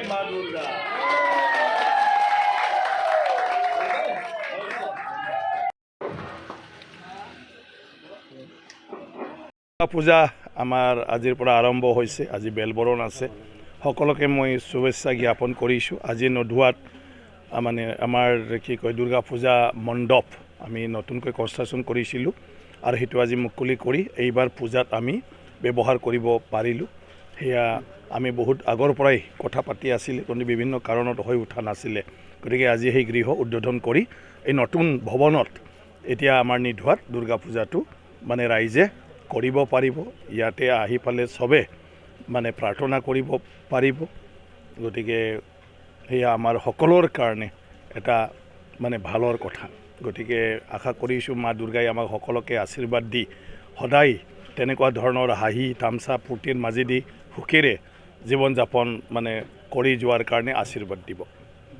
মা দুৰ্গা পূজা আমাৰ আজিৰ পৰা আৰম্ভ হৈছে। আজি বেলবৰণ আছে। সকলোকে মই শুভেচ্ছা জ্ঞাপন কৰিছোঁ। আজি নধুৱাত মানে আমাৰ কি কয় দুৰ্গা পূজা মণ্ডপ আমি নতুনকৈ কনষ্ট্ৰাকশ্যন কৰিছিলোঁ আৰু সেইটো আজি মুকলি কৰি এইবাৰ পূজাত আমি ব্যৱহাৰ কৰিব পাৰিলোঁ। সেয়া আমি বহুত আগৰ পৰাই কথা পাতি আছিলে, কিন্তু বিভিন্ন কাৰণত হৈ উঠা নাছিলে। গতিকে আজি সেই গৃহ উদ্বোধন কৰি এই নতুন ভৱনত এতিয়া আমাৰ নিধুৱাত দুৰ্গা পূজাটো মানে ৰাইজে কৰিব পাৰিব। ইয়াতে আহি পালে চবে মানে প্ৰাৰ্থনা কৰিব পাৰিব। গতিকে সেয়া আমাৰ সকলোৰ কাৰণে এটা মানে ভালৰ কথা। গতিকে আশা কৰিছোঁ মা দুৰ্গাই আমাক সকলোকে আশীৰ্বাদ দি সদায় তেনেকুৱা ধৰণৰ হাঁহি তামচা ফূৰ্তিৰ মাজেদি সুখেৰে জীৱন যাপন মানে কৰি যোৱাৰ কাৰণে আশীৰ্বাদ দিব।